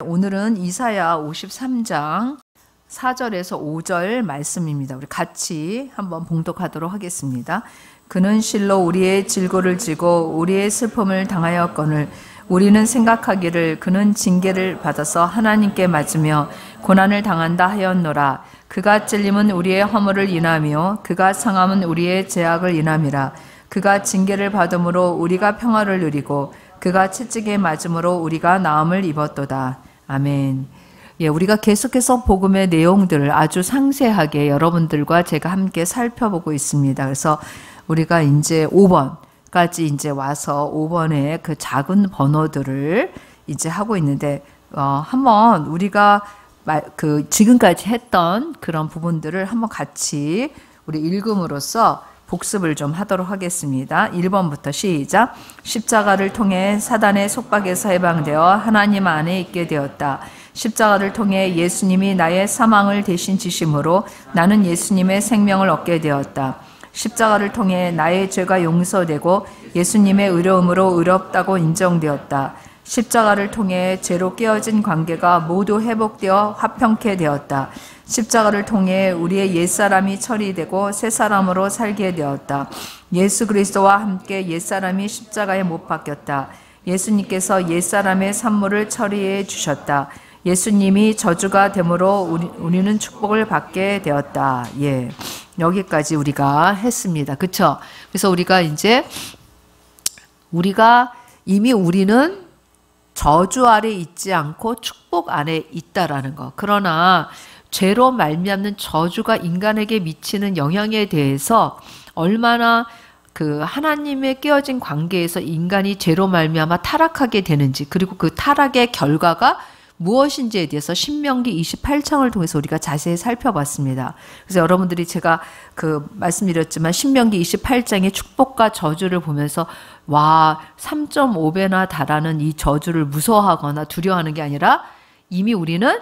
오늘은 이사야 53장 4절에서 5절 말씀입니다. 우리 같이 한번 봉독하도록 하겠습니다. 그는 실로 우리의 질고를 지고 우리의 슬픔을 당하였거늘 우리는 생각하기를 그는 징계를 받아서 하나님께 맞으며 고난을 당한다 하였노라. 그가 찔림은 우리의 허물을 인하며 그가 상함은 우리의 죄악을 인함이라. 그가 징계를 받음으로 우리가 평화를 누리고 그가 채찍에 맞음으로 우리가 나음을 입었도다. 아멘. 예, 우리가 계속해서 복음의 내용들을 아주 상세하게 여러분들과 제가 함께 살펴보고 있습니다. 그래서 우리가 이제 5번까지 이제 와서 5번의 그 작은 번호들을 이제 하고 있는데, 한번 우리가 지금까지 했던 그런 부분들을 한번 같이 우리 읽음으로써 복습을 좀 하도록 하겠습니다. 1번부터 시작. 십자가를 통해 사단의 속박에서 해방되어 하나님 안에 있게 되었다. 십자가를 통해 예수님이 나의 사망을 대신 지심으로 나는 예수님의 생명을 얻게 되었다. 십자가를 통해 나의 죄가 용서되고 예수님의 의로움으로 의롭다고 인정되었다. 십자가를 통해 죄로 깨어진 관계가 모두 회복되어 화평케 되었다. 십자가를 통해 우리의 옛사람이 처리되고 새 사람으로 살게 되었다. 예수 그리스도와 함께 옛사람이 십자가에 못 박혔다. 예수님께서 옛사람의 산물을 처리해 주셨다. 예수님이 저주가 되므로 우리는 축복을 받게 되었다. 예, 여기까지 우리가 했습니다. 그쵸? 그래서 우리가 이미 우리는 저주 아래 있지 않고 축복 안에 있다라는 거. 그러나 죄로 말미암는 저주가 인간에게 미치는 영향에 대해서 얼마나 그 하나님의 깨어진 관계에서 인간이 죄로 말미암아 타락하게 되는지, 그리고 그 타락의 결과가 무엇인지에 대해서 신명기 28장을 통해서 우리가 자세히 살펴봤습니다. 그래서 여러분들이 제가 말씀드렸지만 신명기 28장의 축복과 저주를 보면서 3.5배나 달하는 이 저주를 무서워하거나 두려워하는 게 아니라 이미 우리는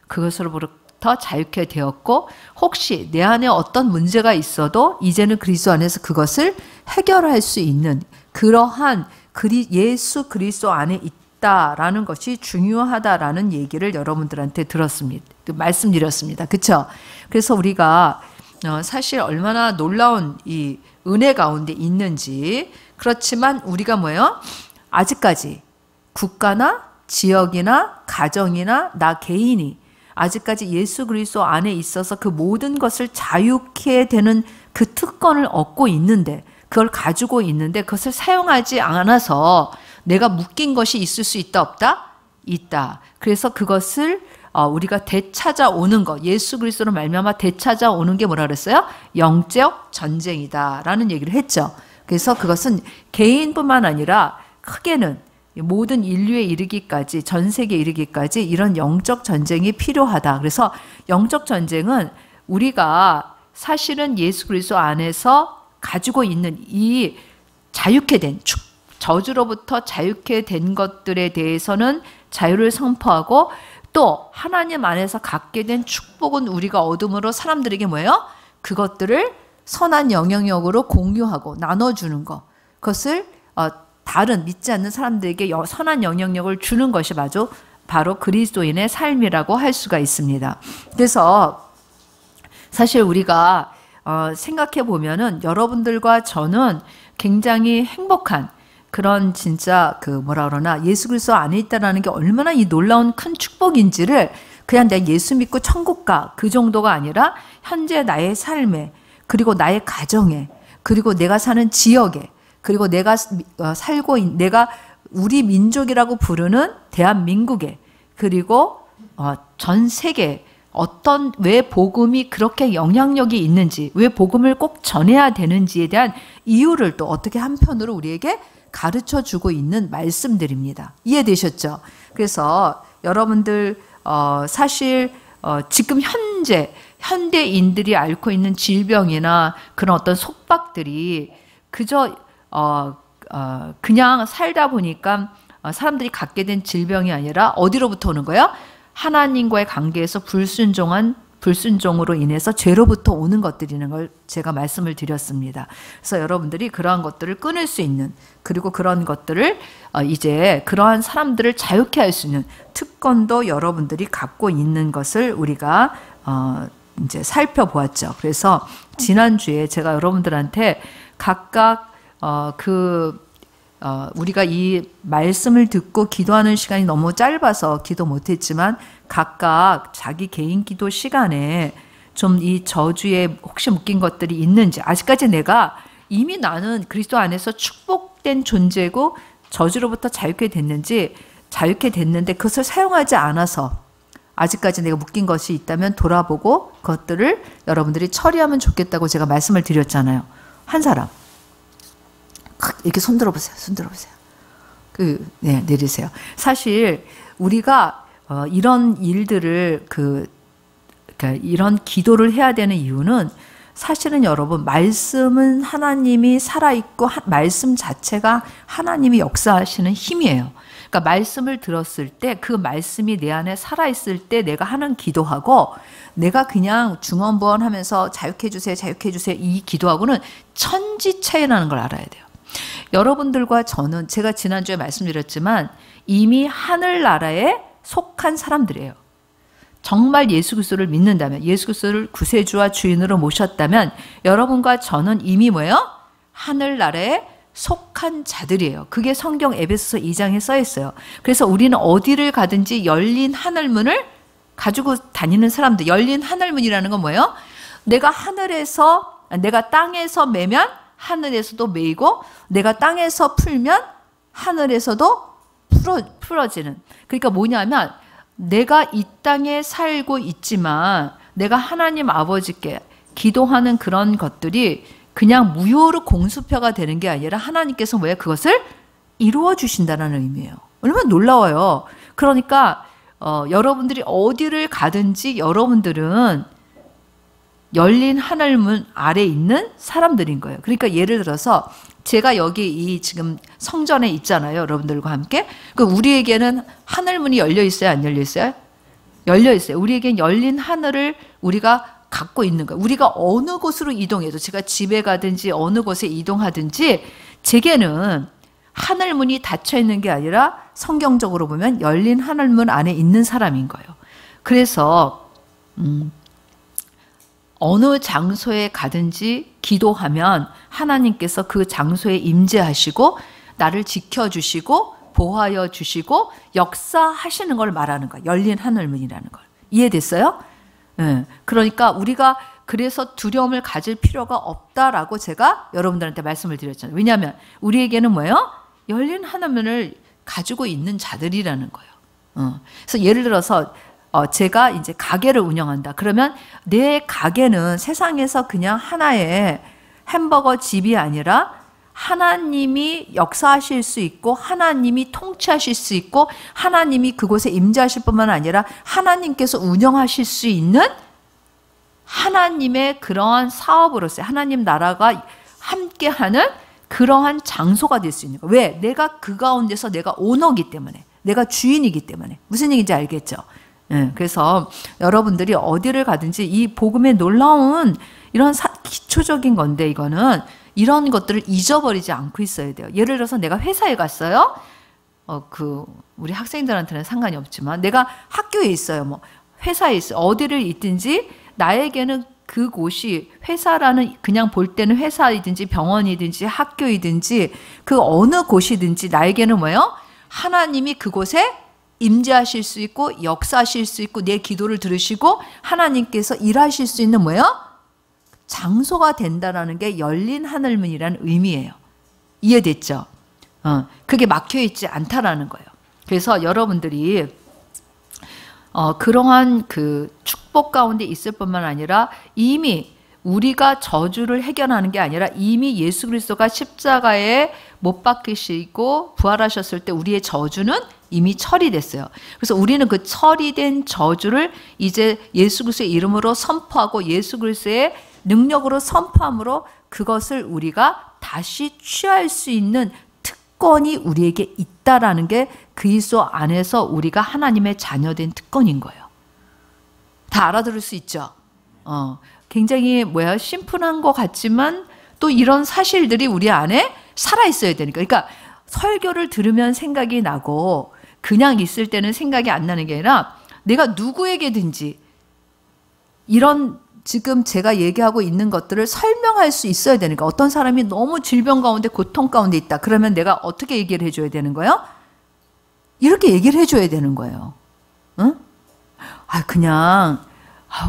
그것으로부터 자유케 되었고, 혹시 내 안에 어떤 문제가 있어도 이제는 그리스도 안에서 그것을 해결할 수 있는 그러한 예수 그리스도 안에 라는 것이 중요하다라는 얘기를 여러분들한테 말씀드렸습니다. 그쵸? 그래서 우리가 사실 얼마나 놀라운 이 은혜 가운데 있는지, 그렇지만 우리가 아직까지 국가나 지역이나 가정이나 나 개인이 아직까지 예수 그리스도 안에 있어서 그 모든 것을 자유케 되는 그 특권을 얻고 있는데, 그걸 가지고 있는데 그것을 사용하지 않아서 내가 묶인 것이 있을 수 있다 없다? 있다. 그래서 그것을 우리가 되찾아오는 것, 예수 그리스도로 말미암아 되찾아오는 게 뭐라 그랬어요? 영적 전쟁이다라는 얘기를 했죠. 그래서 그것은 개인뿐만 아니라 크게는 모든 인류에 이르기까지, 전 세계에 이르기까지 이런 영적 전쟁이 필요하다. 그래서 영적 전쟁은 우리가 사실은 예수 그리스도 안에서 가지고 있는 이 자유케 된 저주로부터 자유케 된 것들에 대해서는 자유를 선포하고, 또 하나님 안에서 갖게 된 축복은 우리가 얻음으로 사람들에게 그것들을 선한 영향력으로 공유하고 나눠주는 것. 그것을 다른 믿지 않는 사람들에게 선한 영향력을 주는 것이 바로 그리스도인의 삶이라고 할 수가 있습니다. 그래서 사실 우리가 생각해 보면은 여러분들과 저는 굉장히 행복한 그런 진짜 예수 그리스도 안에 있다라는 게 얼마나 이 놀라운 큰 축복인지를 그냥 내가 예수 믿고 천국 가 그 정도가 아니라 현재 나의 삶에, 그리고 나의 가정에, 그리고 내가 사는 지역에, 그리고 내가 내가 우리 민족이라고 부르는 대한민국에, 그리고 전 세계 왜 복음이 그렇게 영향력이 있는지, 왜 복음을 꼭 전해야 되는지에 대한 이유를 또 어떻게 한편으로 우리에게 가르쳐주고 있는 말씀들입니다. 이해되셨죠? 그래서 여러분들 사실 지금 현대인들이 앓고 있는 질병이나 그런 어떤 속박들이 그저 그냥 살다 보니까 사람들이 갖게 된 질병이 아니라 어디로부터 오는 거예요? 하나님과의 관계에서 불순종한 불순종으로 인해서 죄로부터 오는 것들이라는 걸 제가 말씀을 드렸습니다. 그래서 여러분들이 그러한 것들을 끊을 수 있는, 그리고 그런 것들을 이제 그러한 사람들을 자유케 할 수 있는 특권도 여러분들이 갖고 있는 것을 우리가 이제 살펴보았죠. 그래서 지난주에 제가 여러분들한테 각각 우리가 이 말씀을 듣고 기도하는 시간이 너무 짧아서 기도 못했지만 각각 자기 개인 기도 시간에 좀 이 저주에 혹시 묶인 것들이 있는지, 아직까지 내가 이미 나는 그리스도 안에서 축복된 존재고 저주로부터 자유케 됐는데 그것을 사용하지 않아서 아직까지 내가 묶인 것이 있다면 돌아보고 그것들을 여러분들이 처리하면 좋겠다고 제가 말씀을 드렸잖아요. 한 사람 이렇게 손 들어보세요. 네, 내리세요. 사실 우리가 이런 일들을 그러니까 이런 기도를 해야 되는 이유는 사실은 여러분, 말씀은 하나님이 살아있고 말씀 자체가 하나님이 역사하시는 힘이에요. 그러니까 말씀을 들었을 때 그 말씀이 내 안에 살아있을 때 내가 하는 기도하고 내가 그냥 중언부언하면서 자유케 해주세요 이 기도하고는 천지 차이라는 걸 알아야 돼요. 여러분들과 저는 제가 지난주에 말씀드렸지만 이미 하늘나라에 속한 사람들이에요. 정말 예수 그리스도를 믿는다면, 예수 그리스도를 구세주와 주인으로 모셨다면 여러분과 저는 이미 뭐예요? 하늘나라에 속한 자들이에요. 그게 성경 에베소서 2장에 써 있어요. 그래서 우리는 어디를 가든지 열린 하늘문을 가지고 다니는 사람들. 열린 하늘문이라는 건 뭐예요? 내가 땅에서 매면 하늘에서도 매이고, 내가 땅에서 풀면 하늘에서도 풀어지는. 그러니까 뭐냐면 내가 이 땅에 살고 있지만 내가 하나님 아버지께 기도하는 그런 것들이 그냥 무효로 공수표가 되는 게 아니라 하나님께서 뭐예요? 그것을 이루어 주신다는 의미예요. 얼마나 놀라워요. 그러니까 여러분들이 어디를 가든지 여러분들은 열린 하늘문 아래 있는 사람들인 거예요. 그러니까 예를 들어서 제가 여기 이 지금 성전에 있잖아요. 여러분들과 함께. 그러니까 우리에게는 하늘문이 열려 있어요? 안 열려 있어요? 열려 있어요. 우리에겐 열린 하늘을 우리가 갖고 있는 거예요. 우리가 어느 곳으로 이동해도, 제가 집에 가든지 어느 곳에 이동하든지 제게는 하늘문이 닫혀 있는 게 아니라 성경적으로 보면 열린 하늘문 안에 있는 사람인 거예요. 그래서 어느 장소에 가든지 기도하면 하나님께서 그 장소에 임재하시고 나를 지켜주시고 보호하여 주시고 역사하시는 걸 말하는 거예요. 열린 하늘문이라는 걸. 이해됐어요? 네. 그러니까 우리가 그래서 두려움을 가질 필요가 없다라고 제가 여러분들한테 말씀을 드렸잖아요. 왜냐하면 우리에게는 뭐예요? 열린 하늘문을 가지고 있는 자들이라는 거예요. 그래서 예를 들어서 제가 이제 가게를 운영한다. 그러면 내 가게는 세상에서 그냥 하나의 햄버거 집이 아니라 하나님이 역사하실 수 있고 하나님이 통치하실 수 있고 하나님이 그곳에 임재하실 뿐만 아니라 하나님께서 운영하실 수 있는 하나님의 그러한 사업으로서 하나님 나라가 함께하는 그러한 장소가 될 수 있는 거예요. 왜? 내가 그 가운데서 내가 오너기 때문에, 내가 주인이기 때문에. 무슨 얘기인지 알겠죠? 그래서 여러분들이 어디를 가든지 이 복음의 놀라운 이런 기초적인 건데, 이거는 이런 것들을 잊어버리지 않고 있어야 돼요. 예를 들어서 내가 회사에 갔어요. 우리 학생들한테는 상관이 없지만 내가 학교에 있어요. 뭐 회사에 있어요. 어디를 있든지 나에게는 그곳이, 회사라는 그냥 볼 때는 회사이든지 병원이든지 학교이든지 그 어느 곳이든지 나에게는 뭐예요? 하나님이 그곳에 임재하실 수 있고 역사하실 수 있고 내 기도를 들으시고 하나님께서 일하실 수 있는 뭐예요? 장소가 된다라는 게 열린 하늘문이라는 의미예요. 이해됐죠? 그게 막혀있지 않다라는 거예요. 그래서 여러분들이 그러한 그 축복 가운데 있을 뿐만 아니라 이미 우리가 저주를 해결하는 게 아니라 이미 예수 그리스도가 십자가에 못 박히시고 부활하셨을 때 우리의 저주는 이미 처리됐어요. 그래서 우리는 그 처리된 저주를 이제 예수 그리스도의 이름으로 선포하고 예수 그리스도의 능력으로 선포함으로 그것을 우리가 다시 취할 수 있는 특권이 우리에게 있다라는 게 그리스도 안에서 우리가 하나님의 자녀된 특권인 거예요. 다 알아들을 수 있죠. 굉장히 심플한 것 같지만 또 이런 사실들이 우리 안에 살아 있어야 되니까. 그러니까 설교를 들으면 생각이 나고 그냥 있을 때는 생각이 안 나는 게 아니라 내가 누구에게든지 이런 지금 제가 얘기하고 있는 것들을 설명할 수 있어야 되니까. 어떤 사람이 너무 질병 가운데 고통 가운데 있다. 그러면 내가 어떻게 얘기를 해줘야 되는 거예요? 이렇게 얘기를 해줘야 되는 거예요. 응? 그냥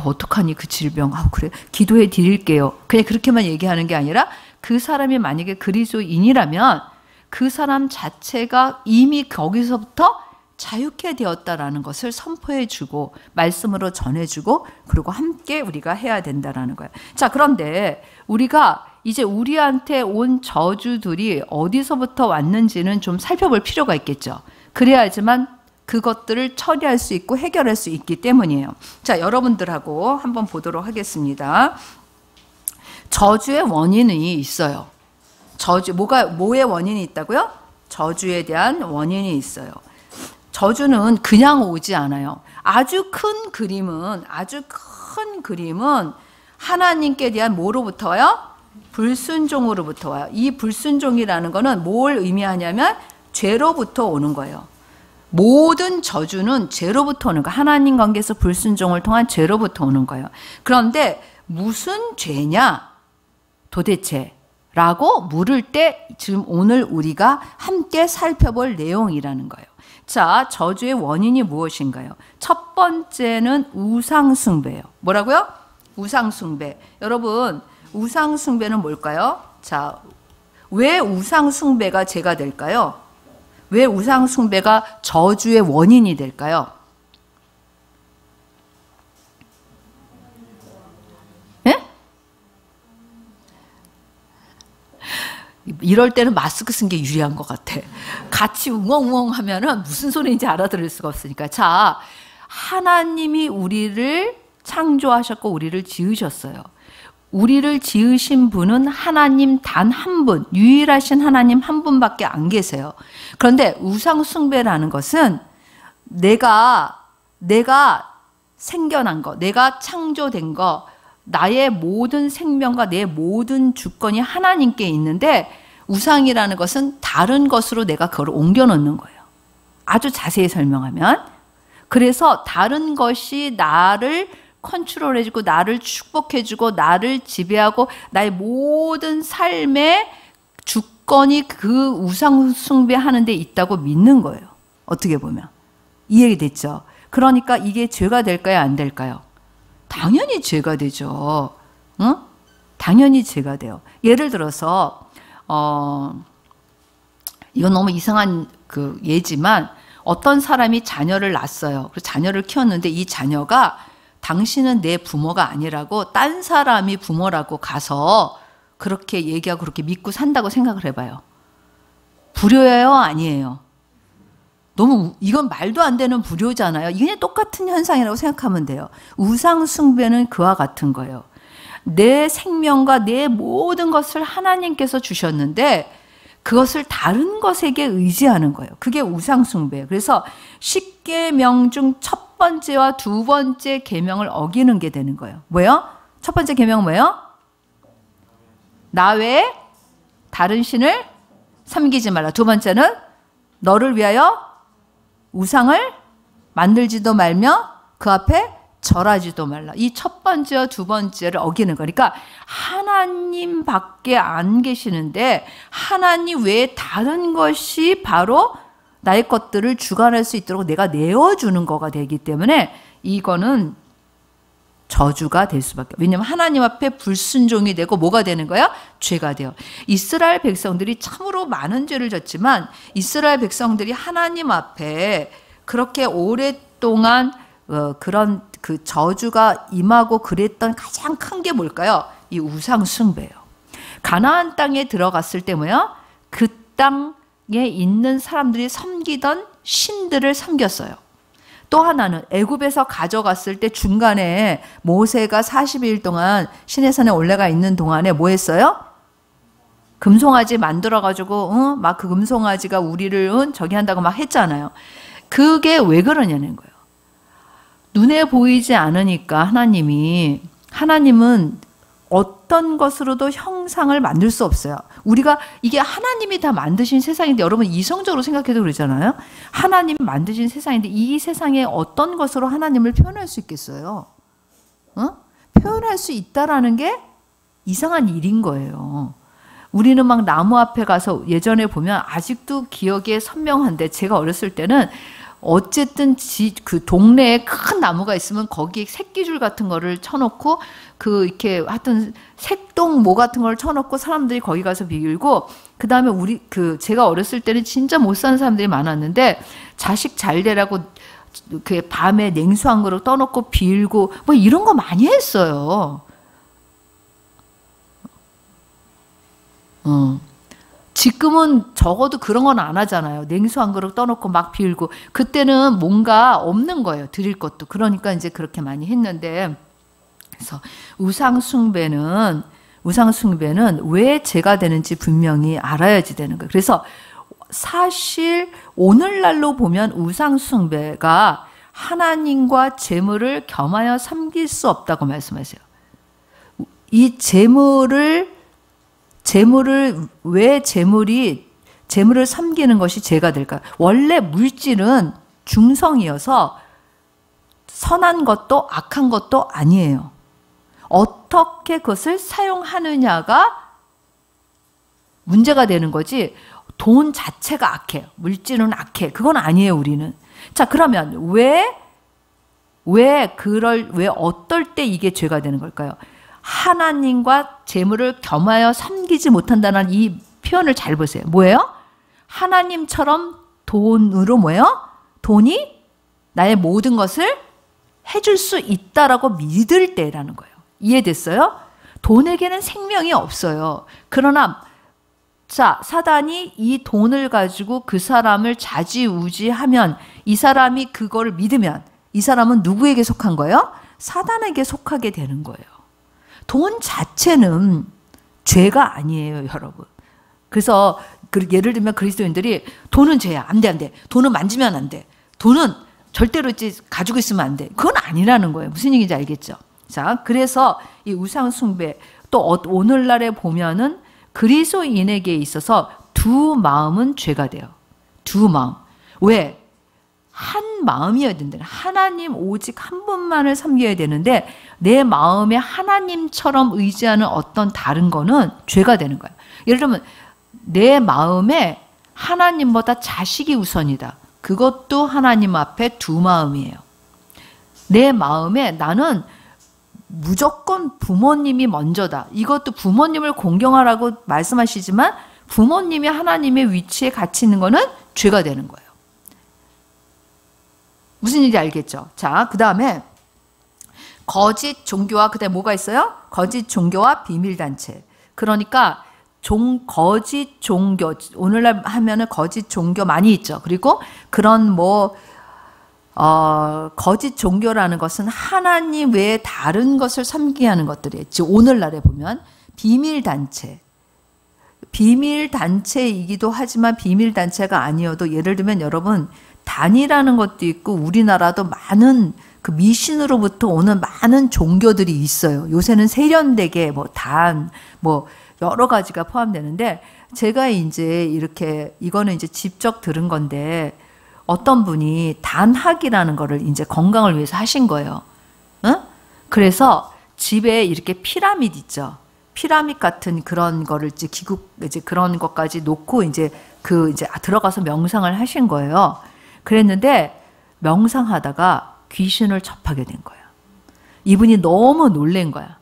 어떡하니 그 질병. 그래 기도해 드릴게요. 그냥 그렇게만 얘기하는 게 아니라 그 사람이 만약에 그리스도인이라면 그 사람 자체가 이미 거기서부터 자유케 되었다라는 것을 선포해주고 말씀으로 전해주고 그리고 함께 우리가 해야 된다라는 거예요. 자, 그런데 우리가 이제 우리한테 온 저주들이 어디서부터 왔는지는 좀 살펴볼 필요가 있겠죠. 그래야지만 그것들을 처리할 수 있고 해결할 수 있기 때문이에요. 자, 여러분들하고 한번 보도록 하겠습니다. 저주의 원인이 있어요. 뭐의 원인이 있다고요? 저주에 대한 원인이 있어요. 저주는 그냥 오지 않아요. 아주 큰 그림은 하나님께 대한 뭐로부터 와요? 불순종으로부터 와요. 이 불순종이라는 거는 뭘 의미하냐면 죄로부터 오는 거예요. 모든 저주는 죄로부터 오는 거예요. 하나님 관계에서 불순종을 통한 죄로부터 오는 거예요. 그런데 무슨 죄냐 도대체 라고 물을 때 지금 오늘 우리가 함께 살펴볼 내용이라는 거예요. 자, 저주의 원인이 무엇인가요? 첫 번째는 우상숭배예요. 뭐라고요? 우상숭배. 여러분, 우상숭배는 뭘까요? 자, 왜 우상숭배가 죄가 될까요? 왜 우상숭배가 저주의 원인이 될까요? 예? 이럴 때는 마스크 쓴 게 유리한 것 같아. 같이 웅엉웅엉 하면은 무슨 소리인지 알아들을 수가 없으니까. 자, 하나님이 우리를 창조하셨고 우리를 지으셨어요. 우리를 지으신 분은 하나님 단 한 분, 유일하신 하나님 한 분밖에 안 계세요. 그런데 우상숭배라는 것은 내가 생겨난 거, 내가 창조된 거, 나의 모든 생명과 내 모든 주권이 하나님께 있는데 우상이라는 것은 다른 것으로 내가 그걸 옮겨놓는 거예요. 아주 자세히 설명하면. 그래서 다른 것이 나를 컨트롤해주고 나를 축복해주고 나를 지배하고 나의 모든 삶의 주권이 그 우상 숭배하는 데 있다고 믿는 거예요. 어떻게 보면. 이해됐죠? 그러니까 이게 죄가 될까요? 안 될까요? 당연히 죄가 되죠. 응? 당연히 죄가 돼요. 예를 들어서 이건 너무 이상한 그 예지만 어떤 사람이 자녀를 낳았어요. 그래서 자녀를 키웠는데 이 자녀가 당신은 내 부모가 아니라고 딴 사람이 부모라고 가서 그렇게 얘기하고 그렇게 믿고 산다고 생각을 해봐요. 불효예요? 아니에요? 너무 이건 말도 안 되는 불효잖아요. 이게 그냥 똑같은 현상이라고 생각하면 돼요. 우상 숭배는 그와 같은 거예요. 내 생명과 내 모든 것을 하나님께서 주셨는데 그것을 다른 것에게 의지하는 거예요. 그게 우상 숭배예요. 그래서 10계명 중 첫 번째와 두 번째 계명을 어기는 게 되는 거예요. 뭐예요? 첫 번째 계명은 뭐예요? 나 외에 다른 신을 섬기지 말라. 두 번째는 너를 위하여 우상을 만들지도 말며 그 앞에 절하지도 말라. 이 첫 번째와 두 번째를 어기는 거니까 하나님 밖에 안 계시는데 하나님 외에 다른 것이 바로 나의 것들을 주관할 수 있도록 내가 내어주는 거가 되기 때문에 이거는 저주가 될 수밖에. 왜냐하면 하나님 앞에 불순종이 되고 뭐가 되는 거야? 죄가 돼요. 이스라엘 백성들이 참으로 많은 죄를 졌지만 이스라엘 백성들이 하나님 앞에 그렇게 오랫동안 그런 그 저주가 임하고 그랬던 가장 큰 게 뭘까요? 이 우상 숭배예요. 가나안 땅에 들어갔을 때 뭐야? 그 땅에 있는 사람들이 섬기던 신들을 섬겼어요. 또 하나는 애굽에서 가져갔을 때 중간에 모세가 40일 동안 시내산에 올라가 있는 동안에 뭐 했어요? 금송아지 만들어가지고 막 그 금송아지가 우리를 저기 한다고 막 했잖아요. 그게 왜 그러냐는 거예요. 눈에 보이지 않으니까 하나님은 어떤 것으로도 형상을 만들 수 없어요. 우리가 이게 하나님이 다 만드신 세상인데 여러분 이성적으로 생각해도 그러잖아요. 하나님이 만드신 세상인데 이 세상에 어떤 것으로 하나님을 표현할 수 있겠어요? 표현할 수 있다라는 게 이상한 일인 거예요. 우리는 막 나무 앞에 가서 예전에 보면 아직도 기억에 선명한데 제가 어렸을 때는 어쨌든 그 동네에 큰 나무가 있으면 거기에 새끼줄 같은 거를 쳐놓고 그 이렇게 하여튼 색동 모 같은 걸 쳐놓고 사람들이 거기 가서 빌고 그 다음에 제가 어렸을 때는 진짜 못 사는 사람들이 많았는데 자식 잘 되라고 그 밤에 냉수 한 그릇 떠놓고 빌고 뭐 이런 거 많이 했어요. 지금은 적어도 그런 건 안 하잖아요. 냉수 한 그릇 떠놓고 막 빌고 그때는 뭔가 없는 거예요. 드릴 것도. 그러니까 이제 그렇게 많이 했는데 그래서 우상 숭배는 왜 죄가 되는지 분명히 알아야지 되는 거예요. 그래서 사실 오늘날로 보면 우상 숭배가 하나님과 재물을 겸하여 섬길 수 없다고 말씀하세요. 이 재물을 왜 재물을 섬기는 것이 죄가 될까? 원래 물질은 중성이어서 선한 것도 악한 것도 아니에요. 어떻게 그것을 사용하느냐가 문제가 되는 거지 돈 자체가 악해요. 물질은 악해. 그건 아니에요, 우리는. 자, 그러면 왜 어떨 때 이게 죄가 되는 걸까요? 하나님과 재물을 겸하여 섬기지 못한다는 이 표현을 잘 보세요. 뭐예요? 하나님처럼 돈으로 뭐예요? 돈이 나의 모든 것을 해줄 수 있다라고 믿을 때라는 거예요. 이해됐어요? 돈에게는 생명이 없어요. 그러나 자, 사단이 이 돈을 가지고 그 사람을 좌지우지하면 이 사람이 그걸 믿으면 이 사람은 누구에게 속한 거예요? 사단에게 속하게 되는 거예요. 돈 자체는 죄가 아니에요, 여러분. 그래서 예를 들면 그리스도인들이 돈은 죄야. 안 돼, 안 돼. 돈은 만지면 안 돼. 돈은 절대로 가지고 있으면 안 돼. 그건 아니라는 거예요. 무슨 얘기인지 알겠죠? 자, 그래서 이 우상 숭배 또 오늘날에 보면은 그리스도인에게 있어서 두 마음은 죄가 돼요. 두 마음. 왜? 한 마음이어야 된다. 하나님 오직 한 분만을 섬겨야 되는데 내 마음에 하나님처럼 의지하는 어떤 다른 거는 죄가 되는 거예요. 예를 들면 내 마음에 하나님보다 자식이 우선이다. 그것도 하나님 앞에 두 마음이에요. 내 마음에 나는 무조건 부모님이 먼저다. 이것도 부모님을 공경하라고 말씀하시지만 부모님이 하나님의 위치에 같이 있는 거는 죄가 되는 거예요. 무슨 일인지 알겠죠? 자, 그 다음에 거짓 종교와 그다음에 뭐가 있어요? 거짓 종교와 비밀단체. 그러니까 거짓 종교, 오늘날 하면은 거짓 종교 많이 있죠. 그리고 그런 거짓 종교라는 것은 하나님 외에 다른 것을 섬기게 하는 것들이에요. 즉 오늘날에 보면 비밀단체이기도 하지만 비밀단체가 아니어도 예를 들면 여러분 단이라는 것도 있고 우리나라도 많은 그 미신으로부터 오는 많은 종교들이 있어요. 요새는 세련되게 여러 가지가 포함되는데 제가 이제 이거는 이제 직접 들은 건데 어떤 분이 단학이라는 거를 이제 건강을 위해서 하신 거예요. 응? 그래서 집에 이렇게 피라미드 있죠. 피라미드 같은 그런 거를 이제 그런 것까지 놓고 이제 들어가서 명상을 하신 거예요. 그랬는데 명상하다가 귀신을 접하게 된 거예요. 이분이 너무 놀란 거야.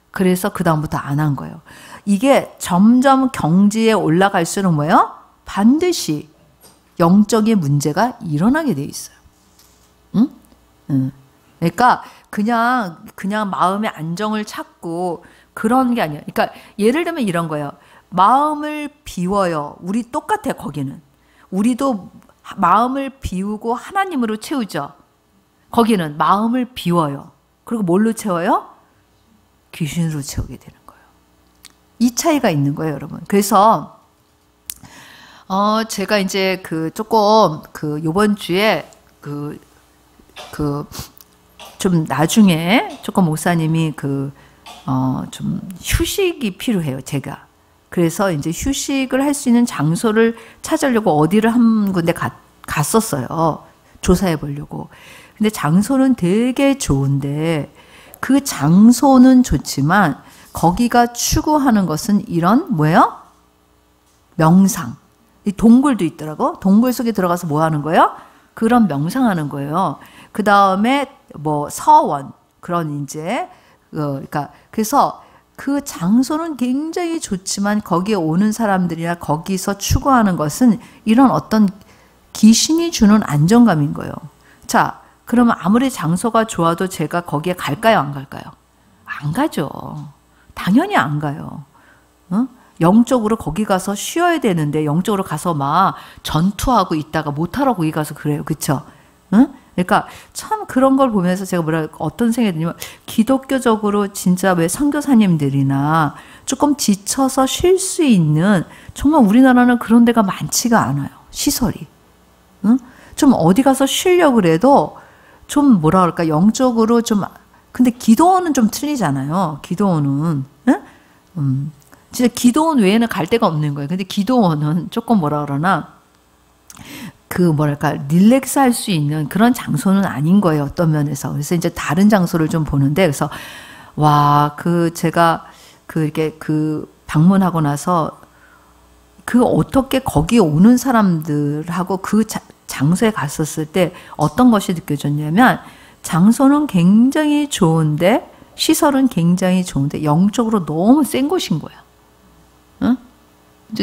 그래서 그다음부터 안 한 거예요. 이게 점점 경지에 올라갈수록 뭐예요? 반드시 영적인 문제가 일어나게 돼 있어요. 응? 응. 그러니까 그냥 마음의 안정을 찾고 그런 게 아니에요. 그러니까 예를 들면 이런 거예요. 마음을 비워요. 우리 똑같아요. 거기는. 우리도 마음을 비우고 하나님으로 채우죠. 거기는 마음을 비워요. 그리고 뭘로 채워요? 귀신으로 채우게 되는 거예요. 이 차이가 있는 거예요, 여러분. 그래서 제가 이제 조금 요번 주에 좀 나중에 조금 목사님이 좀 휴식이 필요해요, 제가. 그래서 이제 휴식을 할 수 있는 장소를 찾으려고 어디를 한 군데 갔었어요. 조사해 보려고. 근데 장소는 되게 좋은데 그 장소는 좋지만 거기가 추구하는 것은 이런 뭐예요? 명상. 이 동굴도 있더라고. 동굴 속에 들어가서 뭐 하는 거예요? 그런 명상하는 거예요. 그 다음에 뭐 서원 그런 이제 그러니까 그래서 그 장소는 굉장히 좋지만 거기에 오는 사람들이나 거기서 추구하는 것은 이런 어떤 귀신이 주는 안정감인 거예요. 자, 그러면 아무리 장소가 좋아도 제가 거기에 갈까요? 안 갈까요? 안 가죠. 당연히 안 가요. 어? 영적으로 거기 가서 쉬어야 되는데 영적으로 가서 막 전투하고 있다가 못하러 거기 가서 그래요. 그쵸? 응? 그러니까 참 그런 걸 보면서 제가 어떤 생각이 드냐면 기독교적으로 진짜 왜 선교사님들이나 조금 지쳐서 쉴 수 있는 정말 우리나라는 그런 데가 많지가 않아요. 시설이. 응? 좀 어디 가서 쉬려고 그래도 좀 뭐라 그럴까 영적으로 좀 근데 기도원은 좀 틀리잖아요. 기도원은 진짜 기도원 외에는 갈 데가 없는 거예요. 근데 기도원은 조금 뭐라 그러나 그 뭐랄까 릴렉스 할 수 있는 그런 장소는 아닌 거예요. 어떤 면에서. 그래서 이제 다른 장소를 좀 보는데 그래서 와, 제가 이렇게 방문하고 나서 어떻게 거기에 오는 사람들하고 그 장소에 갔었을 때 어떤 것이 느껴졌냐면 장소는 굉장히 좋은데 시설은 굉장히 좋은데 영적으로 너무 센 곳인 거예요. 응?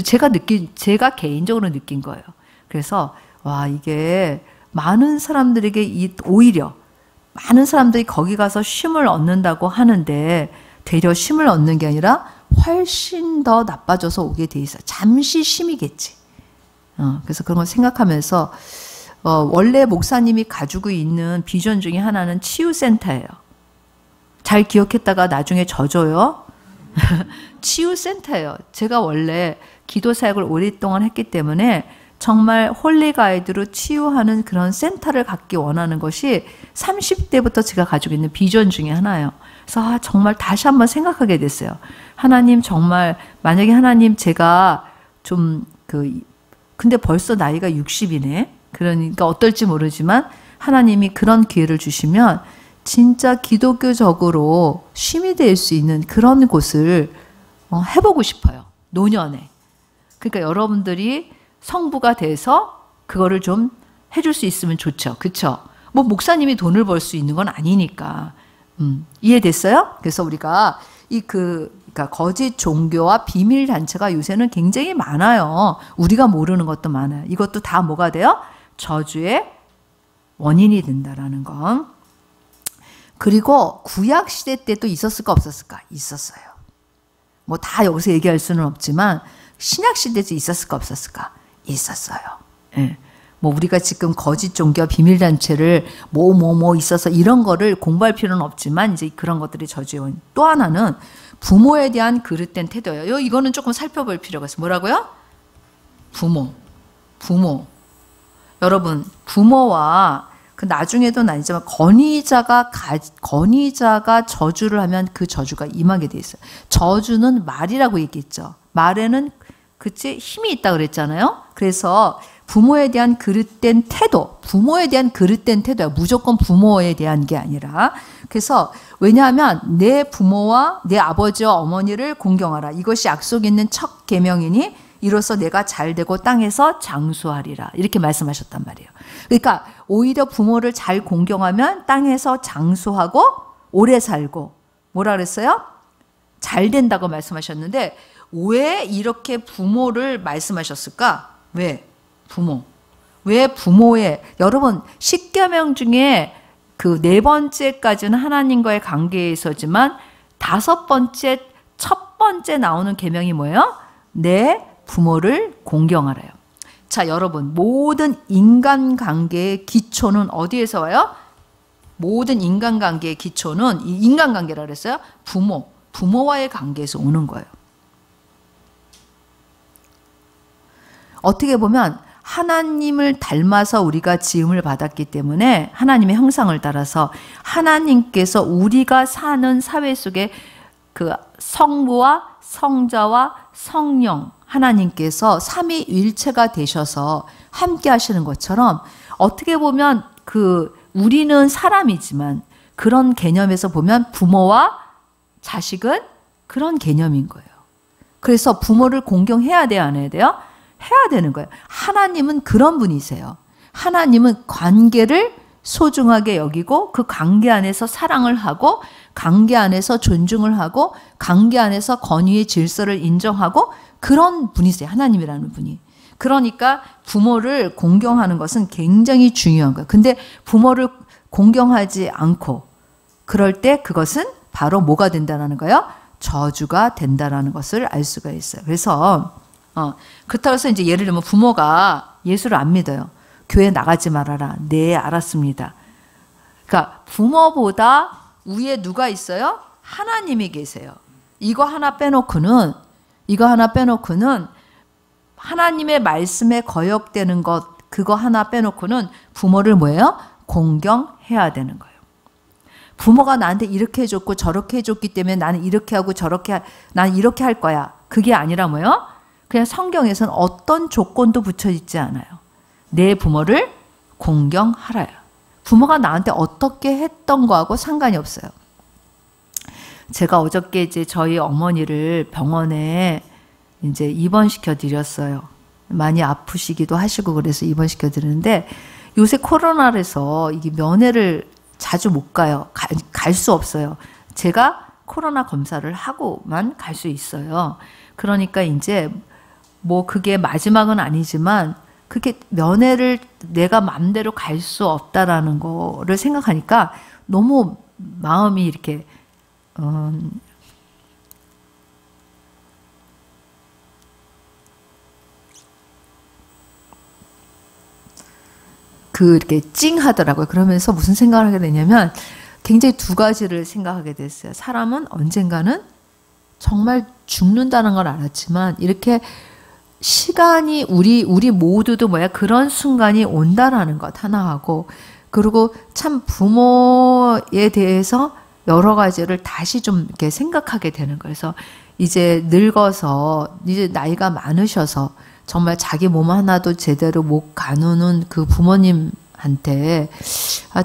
제가 개인적으로 느낀 거예요. 그래서 와, 이게 많은 사람들에게 오히려 많은 사람들이 거기 가서 쉼을 얻는다고 하는데 되려 쉼을 얻는 게 아니라 훨씬 더 나빠져서 오게 돼 있어요. 잠시 쉼이겠지. 그래서 그런 걸 생각하면서 원래 목사님이 가지고 있는 비전 중에 하나는 치유센터예요. 잘 기억했다가 나중에 져줘요. 치유센터예요. 제가 원래 기도 사역을 오랫동안 했기 때문에 정말 홀리 가이드로 치유하는 그런 센터를 갖기 원하는 것이 30대부터 제가 가지고 있는 비전 중에 하나예요. 그래서 정말 다시 한번 생각하게 됐어요. 하나님 정말 만약에 하나님 제가 좀 근데 벌써 나이가 60이네. 그러니까 어떨지 모르지만 하나님이 그런 기회를 주시면 진짜 기독교적으로 쉼이 될 수 있는 그런 곳을 해보고 싶어요. 노년에. 그러니까 여러분들이 성부가 돼서 그거를 좀 해줄 수 있으면 좋죠. 그쵸? 뭐 목사님이 돈을 벌 수 있는 건 아니니까. 이해됐어요? 그래서 우리가 그러니까 거짓 종교와 비밀 단체가 요새는 굉장히 많아요. 우리가 모르는 것도 많아요. 이것도 다 뭐가 돼요? 저주의 원인이 된다라는 건. 그리고 구약 시대 때도 있었을까 없었을까? 있었어요. 뭐 다 여기서 얘기할 수는 없지만 신약 시대도 있었을까 없었을까? 있었어요. 예. 뭐 우리가 지금 거짓 종교와 비밀 단체를 뭐 있어서 이런 거를 공부할 필요는 없지만 이제 그런 것들이 저주의 원인. 또 하나는 부모에 대한 그릇된 태도예요. 이거는 조금 살펴볼 필요가 있어요. 뭐라고요? 부모. 여러분, 부모와 나중에도 나뉘지만 건의자가 저주를 하면 그 저주가 임하게 돼 있어요. 저주는 말이라고 얘기했죠. 말에는 그치 힘이 있다 그랬잖아요. 그래서 부모에 대한 그릇된 태도, 부모에 대한 그릇된 태도야. 무조건 부모에 대한 게 아니라. 그래서 왜냐하면 내 부모와 내 아버지와 어머니를 공경하라. 이것이 약속 있는 첫 계명이니 이로써 내가 잘되고 땅에서 장수하리라. 이렇게 말씀하셨단 말이에요. 그러니까 오히려 부모를 잘 공경하면 땅에서 장수하고 오래 살고 뭐라 그랬어요? 잘 된다고 말씀하셨는데 왜 이렇게 부모를 말씀하셨을까? 왜? 왜 부모의 여러분 10계명 중에 그 4번째까지는 하나님과의 관계에서지만 5번째 첫 번째 나오는 계명이 뭐예요? 내 부모를 공경하래요. 자, 여러분 모든 인간관계의 기초는 어디에서 와요? 모든 인간관계의 기초는 이 인간관계라 그랬어요. 부모와의 관계에서 오는 거예요. 어떻게 보면 하나님을 닮아서 우리가 지음을 받았기 때문에 하나님의 형상을 따라서 하나님께서 우리가 사는 사회 속에 그 성부와 성자와 성령 하나님께서 삼위일체가 되셔서 함께 하시는 것처럼 어떻게 보면 그 우리는 사람이지만 그런 개념에서 보면 부모와 자식은 그런 개념인 거예요. 그래서 부모를 공경해야 돼요, 안 해야 돼요? 해야 되는 거예요. 하나님은 그런 분이세요. 하나님은 관계를 소중하게 여기고 그 관계 안에서 사랑을 하고 관계 안에서 존중을 하고 관계 안에서 권위의 질서를 인정하고 그런 분이세요. 하나님이라는 분이. 그러니까 부모를 공경하는 것은 굉장히 중요한 거예요. 근데 부모를 공경하지 않고 그럴 때 그것은 바로 뭐가 된다는 거예요? 저주가 된다는 것을 알 수가 있어요. 그래서 그렇다고 해서 이제 예를 들면 부모가 예수를 안 믿어요. 교회 나가지 말아라. 네, 알았습니다. 그러니까 부모보다 위에 누가 있어요? 하나님이 계세요. 이거 하나 빼놓고는 하나님의 말씀에 거역되는 것 그거 하나 빼놓고는 부모를 뭐예요? 공경해야 되는 거예요. 부모가 나한테 이렇게 해줬고 저렇게 해줬기 때문에 나는 이렇게 하고 나는 이렇게 할 거야. 그게 아니라 뭐예요? 그냥 성경에서는 어떤 조건도 붙여 있지 않아요. 내 부모를 공경하라요. 부모가 나한테 어떻게 했던 거하고 상관이 없어요. 제가 어저께 이제 저희 어머니를 병원에 이제 입원시켜 드렸어요. 많이 아프시기도 하시고 그래서 입원시켜 드리는데 요새 코로나라서 이게 면회를 자주 못 가요. 갈 수 없어요. 제가 코로나 검사를 하고만 갈 수 있어요. 그러니까 이제 뭐 그게 마지막은 아니지만 그게 면회를 내가 마음대로 갈 수 없다라는 거를 생각하니까 너무 마음이 이렇게 이렇게 찡하더라고요. 그러면서 무슨 생각을 하게 되냐면 굉장히 두 가지를 생각하게 됐어요. 사람은 언젠가는 정말 죽는다는 걸 알았지만 이렇게 시간이 우리 모두도 그런 순간이 온다라는 것 하나 하고 그리고 참 부모에 대해서 여러 가지를 다시 좀 이렇게 생각하게 되는 거예요. 그래서 이제 늙어서 이제 나이가 많으셔서 정말 자기 몸 하나도 제대로 못 가누는 그 부모님한테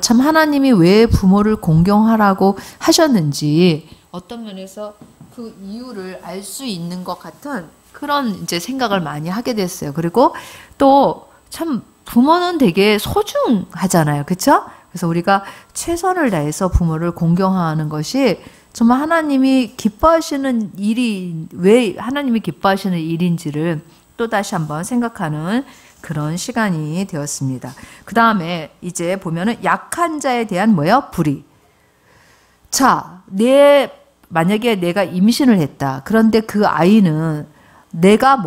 참 하나님이 왜 부모를 공경하라고 하셨는지 어떤 면에서 그 이유를 알 수 있는 것 같은 그런 이제 생각을 많이 하게 됐어요. 그리고 또 참 부모는 되게 소중하잖아요. 그렇죠? 그래서 우리가 최선을 다해서 부모를 공경하는 것이 정말 하나님이 기뻐하시는 일이 왜 하나님이 기뻐하시는 일인지를 또 다시 한번 생각하는 그런 시간이 되었습니다. 그 다음에 이제 보면은 약한 자에 대한 불의. 자, 만약에 내가 임신을 했다. 그런데 그 아이는 내가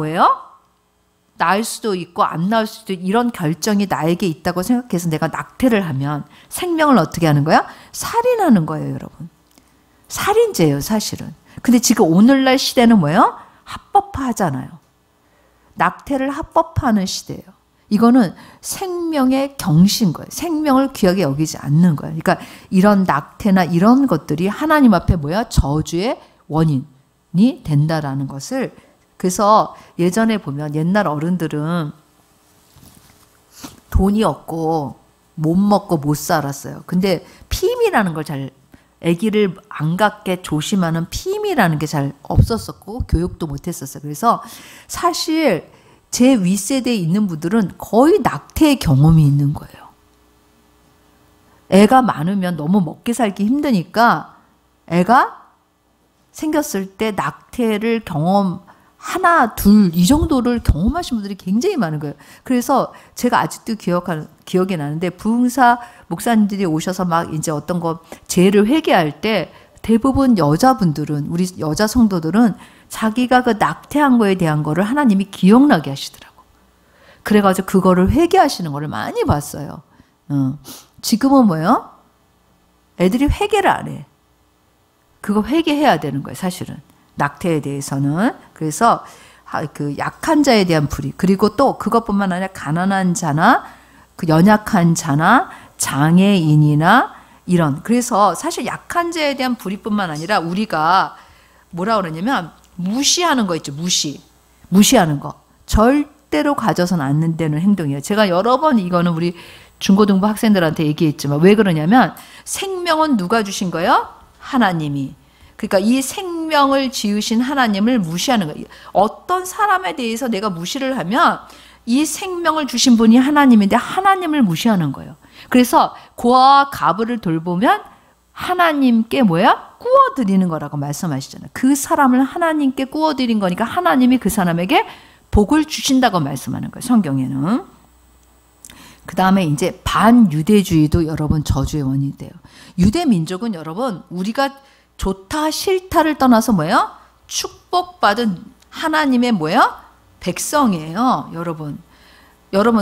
낳을 수도 있고 안 낳을 수도 있고 이런 결정이 나에게 있다고 생각해서 내가 낙태를 하면 생명을 어떻게 하는 거야? 살인하는 거예요, 여러분. 살인죄예요, 사실은. 근데 지금 오늘날 시대는 합법화하잖아요. 낙태를 합법화하는 시대예요. 이거는 생명의 경신 거예요. 생명을 귀하게 여기지 않는 거예요. 그러니까 이런 낙태나 이런 것들이 하나님 앞에 저주의 원인이 된다라는 것을 그래서 예전에 보면 옛날 어른들은 돈이 없고 못 먹고 못 살았어요. 근데 피임이라는 걸 아기를 안 갖게 조심하는 피임이라는 게 잘 없었었고 교육도 못했었어요. 그래서 사실 제 윗세대에 있는 분들은 거의 낙태의 경험이 있는 거예요. 애가 많으면 너무 먹기 살기 힘드니까 애가 생겼을 때 낙태를 하나, 둘 이 정도를 경험하신 분들이 굉장히 많은 거예요. 그래서 제가 아직도 기억이 나는데 부흥사 목사님들이 오셔서 막 이제 어떤 거 죄를 회개할 때 대부분 여자분들은 우리 여자 성도들은 자기가 그 낙태한 거에 대한 거를 하나님이 기억나게 하시더라고. 그래가지고 그거를 회개하시는 거를 많이 봤어요. 지금은 애들이 회개를 안 해. 그거 회개해야 되는 거예요, 사실은. 낙태에 대해서는. 그래서 그 약한 자에 대한 불의, 그리고 또 그것뿐만 아니라 가난한 자나 그 연약한 자나 장애인이나 이런, 그래서 사실 약한 자에 대한 불의뿐만 아니라 우리가 뭐라 그러냐면 무시하는 거 있죠. 무시하는 거 절대로 가져서는 안 되는 행동이에요. 제가 여러 번 이거는 우리 중고등부 학생들한테 얘기했지만 왜 그러냐면 생명은 누가 주신 거예요? 하나님이. 그러니까 이 생명을 지으신 하나님을 무시하는 거예요. 어떤 사람에 대해서 내가 무시를 하면 이 생명을 주신 분이 하나님인데 하나님을 무시하는 거예요. 그래서 고아와 가부를 돌보면 하나님께 뭐야? 꾸어드리는 거라고 말씀하시잖아요. 그 사람을 하나님께 꾸어드린 거니까 하나님이 그 사람에게 복을 주신다고 말씀하는 거예요. 성경에는. 그 다음에 이제 반유대주의도 여러분 저주의 원인이 돼요. 유대 민족은 여러분 우리가 좋다 싫다를 떠나서 뭐예요? 축복받은 하나님의 뭐예요? 백성이에요. 여러분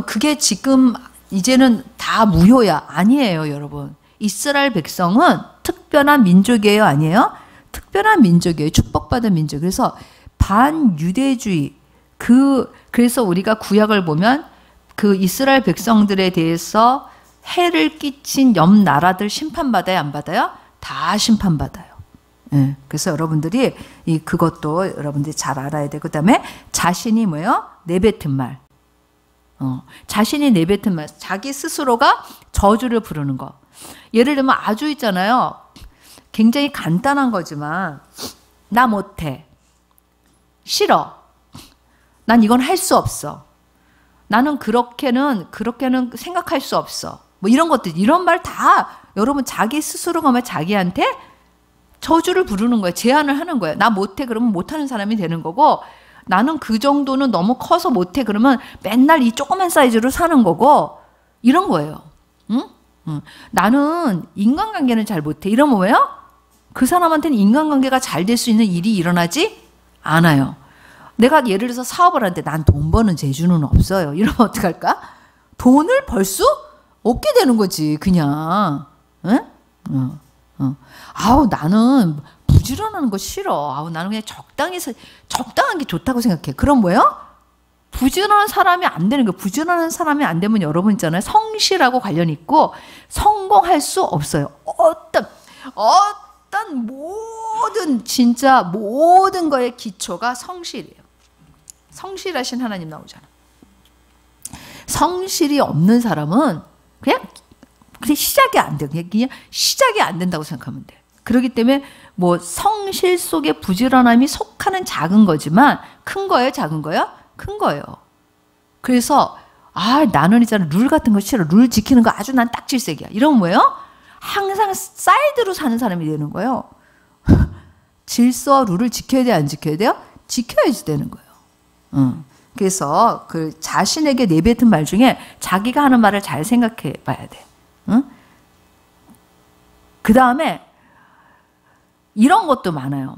그게 지금 이제는 다 무효야. 아니에요. 여러분 이스라엘 백성은 특별한 민족이에요. 아니에요? 특별한 민족이에요. 축복받은 민족. 그래서 반유대주의 그래서 우리가 구약을 보면 그 이스라엘 백성들에 대해서 해를 끼친 옆 나라들 심판받아요? 안 받아요? 다 심판받아요. 예. 그래서 여러분들이 그것도 여러분들이 잘 알아야 돼요. 그 다음에 자신이 뭐예요? 내뱉은 말. 자신이 내뱉은 말. 자기 스스로가 저주를 부르는 거. 예를 들면 아주 있잖아요. 굉장히 간단한 거지만 나 못해. 싫어. 난 이건 할 수 없어. 나는 그렇게는 생각할 수 없어. 뭐 이런 것들, 이런 말 다 여러분 자기 스스로가 막 자기한테 저주를 부르는 거예요. 제안을 하는 거예요. 나 못해 그러면 못하는 사람이 되는 거고, 나는 그 정도는 너무 커서 못해 그러면 맨날 이 조그만 사이즈로 사는 거고, 이런 거예요. 응? 나는 인간관계는 잘 못해. 이러면 뭐예요? 그 사람한테는 인간관계가 잘 될 수 있는 일이 일어나지 않아요. 내가 예를 들어서 사업을 하는데 난 돈 버는 재주는 없어요. 이러면 어떡할까? 돈을 벌 수 없게 되는 거지, 그냥. 응? 아우, 나는 부지런하는 거 싫어. 아우, 나는 그냥 적당한 게 좋다고 생각해. 그럼 뭐예요? 부지런한 사람이 안 되는 거예요. 부지런한 사람이 안 되면 여러분 있잖아요. 성실하고 관련이 있고 성공할 수 없어요. 어떤 진짜 모든 거의 기초가 성실이에요. 성실하신 하나님 나오잖아. 성실이 없는 사람은 그냥 시작이 안 돼. 그냥 시작이 안 된다고 생각하면 돼. 그렇기 때문에 뭐 성실 속에 부지런함이 속하는 작은 거지만 큰 거예요, 작은 거예요? 큰 거예요. 그래서 나는 있잖아 룰 같은 거 싫어. 룰 지키는 거 아주 난 딱질색이야. 이러면 뭐예요? 항상 사이드로 사는 사람이 되는 거예요. 질서와 룰을 지켜야 돼, 안 지켜야 돼요? 지켜야지 되는 거예요. 그래서 그 자신에게 내뱉은 말 중에 자기가 하는 말을 잘 생각해 봐야 돼. 그 다음에 이런 것도 많아요.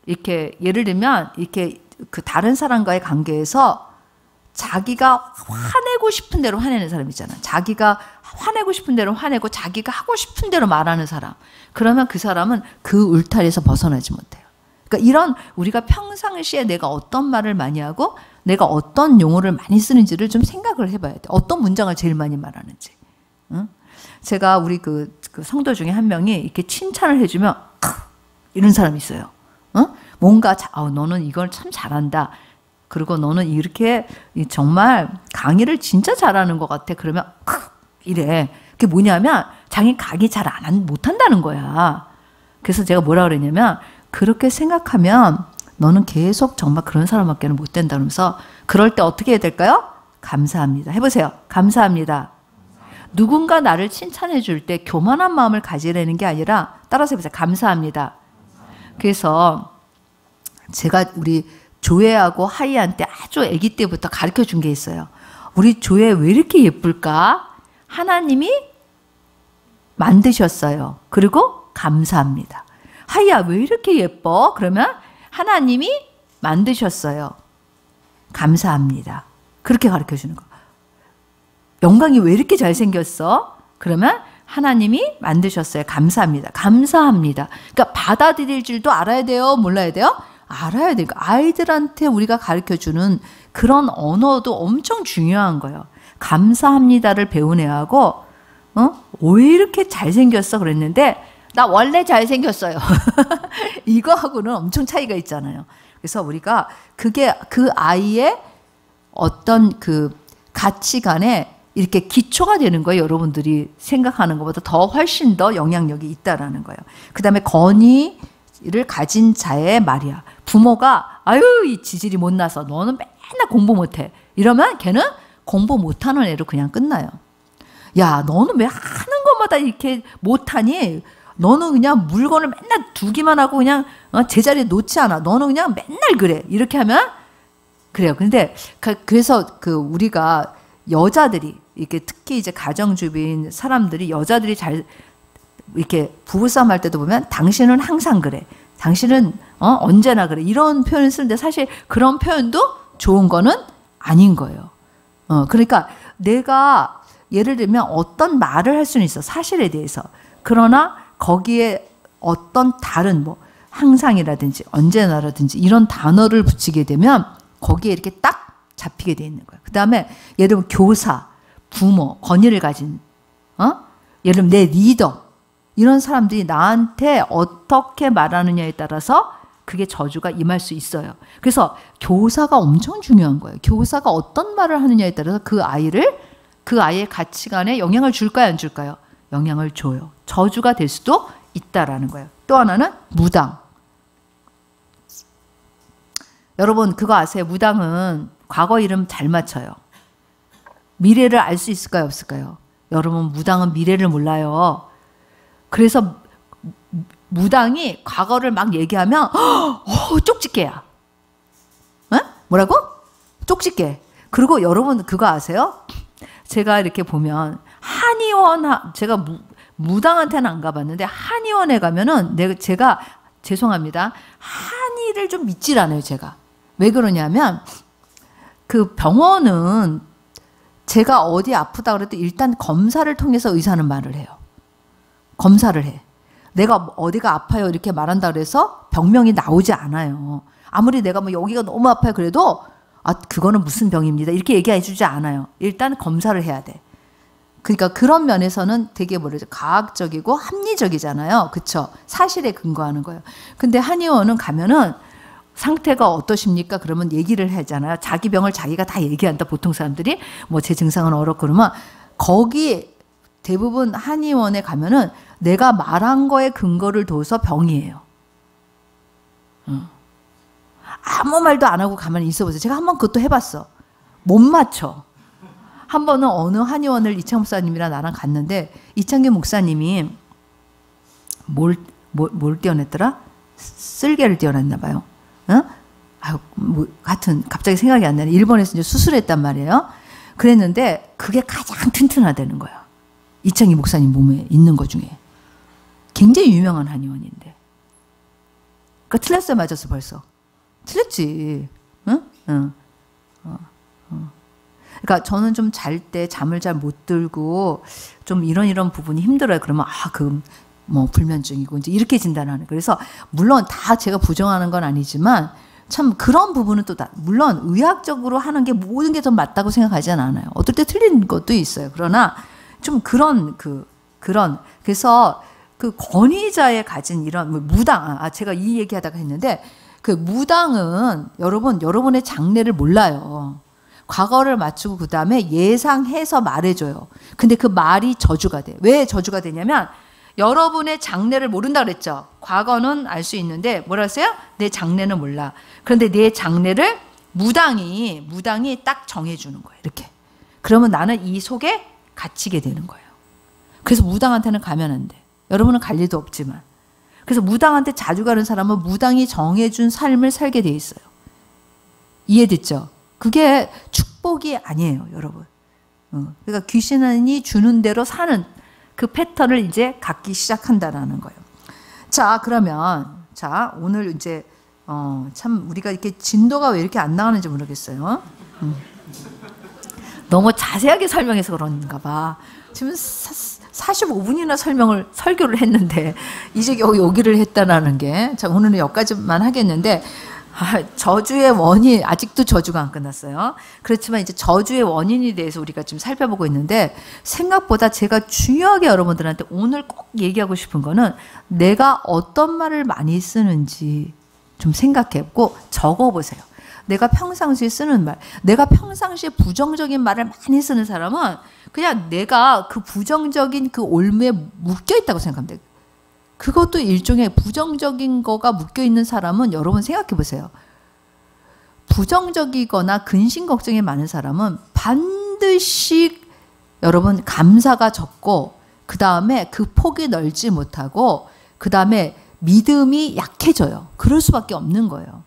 이렇게 예를 들면 이렇게 그 다른 사람과의 관계에서 자기가 화내고 싶은 대로 화내는 사람 있잖아. 자기가 화내고 싶은 대로 화내고 자기가 하고 싶은 대로 말하는 사람. 그러면 그 사람은 그 울타리에서 벗어나지 못해요. 그러니까 이런 우리가 평상시에 내가 어떤 말을 많이 하고 내가 어떤 용어를 많이 쓰는지를 좀 생각을 해봐야 돼. 어떤 문장을 제일 많이 말하는지. 제가 우리 그 성도 중에 한 명이 이렇게 칭찬을 해주면 이런 사람이 있어요. 뭔가 너는 이걸 참 잘한다. 그리고 너는 이렇게 정말 강의를 진짜 잘하는 것 같아. 그러면 이래. 그게 뭐냐면 자기 강의 잘 못한다는 거야. 그래서 제가 뭐라 그랬냐면 그렇게 생각하면 너는 계속 정말 그런 사람밖에는 못 된다 그러면서 그럴 때 어떻게 해야 될까요? 감사합니다. 해보세요. 감사합니다. 누군가 나를 칭찬해 줄 때 교만한 마음을 가지려는 게 아니라 따라서 해보세요. 감사합니다. 그래서 제가 우리 조회하고 하이한테 아주 아기 때부터 가르쳐 준 게 있어요. 우리 조회 왜 이렇게 예쁠까? 하나님이 만드셨어요. 그리고 감사합니다. 하이야 왜 이렇게 예뻐? 그러면 하나님이 만드셨어요. 감사합니다. 그렇게 가르쳐 주는 거. 영광이 왜 이렇게 잘생겼어? 그러면 하나님이 만드셨어요. 감사합니다. 감사합니다. 그러니까 받아들일 줄도 알아야 돼요? 몰라야 돼요? 알아야 돼. 아이들한테 우리가 가르쳐주는 그런 언어도 엄청 중요한 거예요. 감사합니다를 배운 애하고 왜 이렇게 잘생겼어 그랬는데 나 원래 잘생겼어요. 이거하고는 엄청 차이가 있잖아요. 그래서 우리가 그게 그 아이의 어떤 그 가치관에 이렇게 기초가 되는 거예요. 여러분들이 생각하는 것보다 더 훨씬 더 영향력이 있다라는 거예요. 그 다음에 건의를 가진 자의 말이야. 부모가 아유 이 지질이 못나서 너는 맨날 공부 못해. 이러면 걔는 공부 못하는 애로 그냥 끝나요. 야 너는 왜 하는 것마다 이렇게 못하니? 너는 그냥 물건을 맨날 두기만 하고 그냥 제자리에 놓지 않아. 너는 그냥 맨날 그래. 이렇게 하면 그래요. 근데 그래서 우리가 여자들이 이렇게 특히 이제 가정주부인 사람들이 여자들이 잘 이렇게 부부싸움 할 때도 보면 당신은 항상 그래. 당신은 언제나 그래. 이런 표현을 쓰는데 사실 그런 표현도 좋은 거는 아닌 거예요. 그러니까 내가 예를 들면 어떤 말을 할 수는 있어. 사실에 대해서. 그러나 거기에 어떤 다른 뭐 항상이라든지 언제나라든지 이런 단어를 붙이게 되면 거기에 이렇게 딱 잡히게 돼 있는 거예요. 그 다음에 예를 들면 교사, 부모, 권위를 가진 예를 들면 내 리더 이런 사람들이 나한테 어떻게 말하느냐에 따라서 그게 저주가 임할 수 있어요. 그래서 교사가 엄청 중요한 거예요. 교사가 어떤 말을 하느냐에 따라서 그 아이의 가치관에 영향을 줄까요, 안 줄까요? 영향을 줘요. 저주가 될 수도 있다라는 거예요. 또 하나는 무당. 여러분 그거 아세요? 무당은 과거 이름 잘 맞춰요. 미래를 알 수 있을까요, 없을까요? 여러분 무당은 미래를 몰라요. 그래서 무당이 과거를 막 얘기하면 쪽집게야. 뭐라고? 쪽집게. 그리고 여러분 그거 아세요? 제가 이렇게 보면 한의원 제가 무당한테는 안 가봤는데 한의원에 가면은 제가 죄송합니다. 한의를 좀 믿질 않아요, 제가. 왜 그러냐면 그 병원은 제가 어디 아프다 그래도 일단 검사를 통해서 의사는 말을 해요. 검사를 해. 내가 어디가 아파요 이렇게 말한다 그래서 병명이 나오지 않아요. 아무리 내가 뭐 여기가 너무 아파요 그래도 그거는 무슨 병입니다 이렇게 얘기해 주지 않아요. 일단 검사를 해야 돼. 그러니까 그런 면에서는 되게 뭐라죠? 과학적이고 합리적이잖아요. 그쵸? 사실에 근거하는 거예요. 근데 한의원은 가면은 상태가 어떠십니까? 그러면 얘기를 하잖아요. 자기 병을 자기가 다 얘기한다. 보통 사람들이 뭐 제 증상은 어렵고 그러면 거기 대부분 한의원에 가면은 내가 말한 거에 근거를 둬서 병이에요. 아무 말도 안 하고 가만히 있어보세요. 제가 한번 그것도 해봤어. 못 맞춰. 한 번은 어느 한의원을 이창 목사님이랑 나랑 갔는데 이창규 목사님이 뭘 떼어냈더라? 쓸개를 떼어냈나 봐요. 하여튼 갑자기 생각이 안 나네. 일본에서 이제 수술했단 말이에요. 그랬는데 그게 가장 튼튼하다는 거야. 이창규 목사님 몸에 있는 것 중에. 굉장히 유명한 한의원인데. 그러니까 틀렸어요, 맞았어 벌써? 틀렸지. 그러니까 저는 좀 잘 때 잠을 잘 못 들고 좀 이런 부분이 힘들어요. 그러면 뭐 불면증이고 이제 이렇게 진단하는. 그래서 물론 다 제가 부정하는 건 아니지만 참 그런 부분은 또 물론 의학적으로 하는 게 모든 게 더 맞다고 생각하지는 않아요. 어떨 때 틀린 것도 있어요. 그러나 좀 그래서 그 권위자의 가진 이런 무당 제가 이 얘기하다가 했는데 그 무당은 여러분의 장래를 몰라요. 과거를 맞추고 그 다음에 예상해서 말해줘요. 근데 그 말이 저주가 돼. 왜 저주가 되냐면 여러분의 장래를 모른다 그랬죠. 과거는 알 수 있는데 뭐라 했어요? 내 장래는 몰라. 그런데 내 장래를 무당이 딱 정해주는 거예요. 이렇게. 그러면 나는 이 속에 갇히게 되는 거예요. 그래서 무당한테는 가면 안 돼. 여러분은 갈 일도 없지만. 그래서 무당한테 자주 가는 사람은 무당이 정해준 삶을 살게 돼 있어요. 이해됐죠? 그게 축복이 아니에요, 여러분. 그러니까 귀신이 주는 대로 사는 그 패턴을 이제 갖기 시작한다라는 거예요. 자, 그러면 오늘 이제 참 우리가 이렇게 진도가 왜 이렇게 안 나가는지 모르겠어요. 너무 자세하게 설명해서 그런가 봐. 지금 45분이나 설교를 했는데 이제 여기를 했다라는 게. 자, 오늘은 여기까지만 하겠는데 저주의 원인, 아직도 저주가 안 끝났어요. 그렇지만 이제 저주의 원인에 대해서 우리가 좀 살펴보고 있는데, 생각보다 제가 중요하게 여러분들한테 오늘 꼭 얘기하고 싶은 거는 내가 어떤 말을 많이 쓰는지 좀 생각해보고 적어보세요. 내가 평상시에 쓰는 말, 내가 평상시에 부정적인 말을 많이 쓰는 사람은 그냥 내가 그 부정적인 그 올무에 묶여있다고 생각하면 돼요. 그것도 일종의 부정적인 거가 묶여있는 사람은 여러분 생각해 보세요. 부정적이거나 근심 걱정이 많은 사람은 반드시 여러분 감사가 적고, 그 다음에 그 폭이 넓지 못하고, 그 다음에 믿음이 약해져요. 그럴 수밖에 없는 거예요.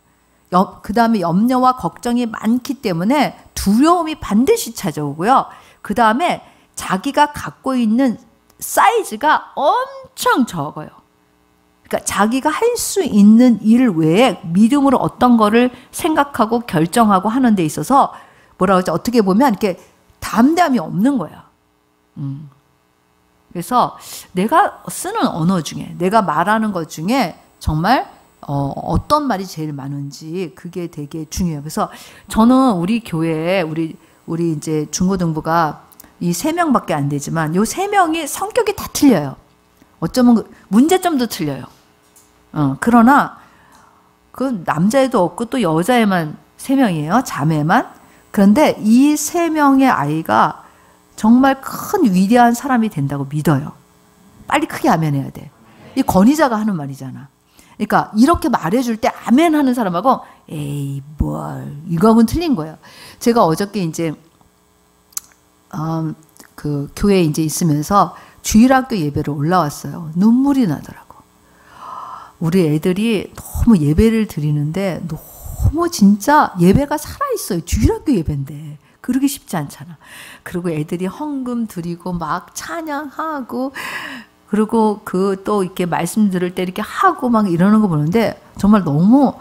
그 다음에 염려와 걱정이 많기 때문에 두려움이 반드시 찾아오고요. 그 다음에 자기가 갖고 있는 사이즈가 엄청 적어요. 그러니까 자기가 할 수 있는 일 외에 믿음으로 어떤 거를 생각하고 결정하고 하는 데 있어서 뭐라고 하죠? 어떻게 보면 이렇게 담대함이 없는 거야. 그래서 내가 쓰는 언어 중에, 내가 말하는 것 중에 정말 어떤 말이 제일 많은지 그게 되게 중요해요. 그래서 저는 우리 교회에 우리 이제 중고등부가 이 3명밖에 안 되지만 요 3명이 성격이 다 틀려요. 어쩌면 문제점도 틀려요. 그러나 그 남자애도 없고 또 여자애만 3명이에요. 자매만. 그런데 이 3명의 아이가 정말 큰 위대한 사람이 된다고 믿어요. 빨리 크게 아멘해야 돼. 이 권위자가 하는 말이잖아. 그러니까 이렇게 말해줄 때 아멘 하는 사람하고 에이 뭘 이거하고는 틀린 거예요. 제가 어저께 이제 그 교회에 이제 있으면서 주일학교 예배를 올라왔어요. 눈물이 나더라고. 우리 애들이 너무 예배를 드리는데 너무 진짜 예배가 살아있어요. 주일학교 예배인데 그러기 쉽지 않잖아. 그리고 애들이 헌금 드리고 막 찬양하고, 그리고 그 또 이렇게 말씀 들을 때 이렇게 하고 막 이러는 거 보는데 정말 너무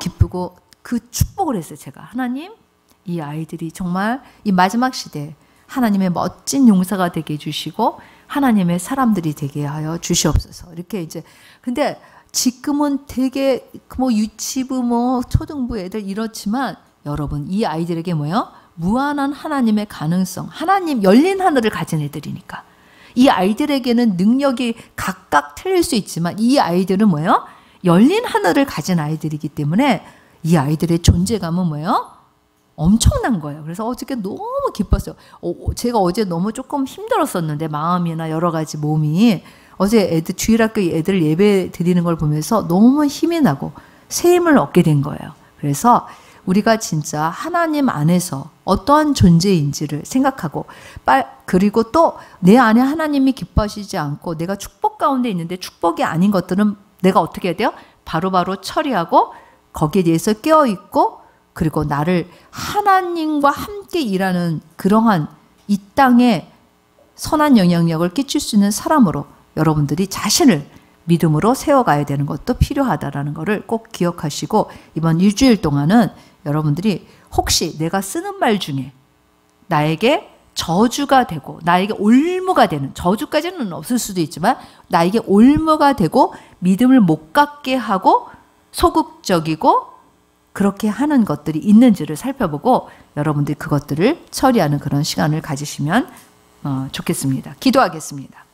기쁘고 그 축복을 했어요. 제가 하나님, 이 아이들이 정말 이 마지막 시대에 하나님의 멋진 용사가 되게 해주시고 하나님의 사람들이 되게 하여 주시옵소서. 이렇게 이제 근데 지금은 되게 뭐 유치부 뭐 초등부 애들 이렇지만 여러분 이 아이들에게 뭐예요? 무한한 하나님의 가능성, 하나님 열린 하늘을 가진 애들이니까 이 아이들에게는 능력이 각각 틀릴 수 있지만 이 아이들은 뭐예요? 열린 하늘을 가진 아이들이기 때문에 이 아이들의 존재감은 뭐예요? 엄청난 거예요. 그래서 어저께 너무 기뻤어요. 제가 어제 너무 조금 힘들었었는데 마음이나 여러 가지 몸이 어제 주일학교 애들 예배 드리는 걸 보면서 너무 힘이 나고 새 힘을 얻게 된 거예요. 그래서 우리가 진짜 하나님 안에서 어떠한 존재인지를 생각하고 그리고 또 내 안에 하나님이 기뻐하시지 않고 내가 축복 가운데 있는데 축복이 아닌 것들은 내가 어떻게 해야 돼요? 바로바로 처리하고 거기에 대해서 깨어있고 그리고 나를 하나님과 함께 일하는 그러한 이 땅에 선한 영향력을 끼칠 수 있는 사람으로 여러분들이 자신을 믿음으로 세워가야 되는 것도 필요하다라는 것을 꼭 기억하시고 이번 일주일 동안은 여러분들이 혹시 내가 쓰는 말 중에 나에게 저주가 되고 나에게 올무가 되는, 저주까지는 없을 수도 있지만 나에게 올무가 되고 믿음을 못 갖게 하고 소극적이고 그렇게 하는 것들이 있는지를 살펴보고 여러분들이 그것들을 처리하는 그런 시간을 가지시면 좋겠습니다. 기도하겠습니다.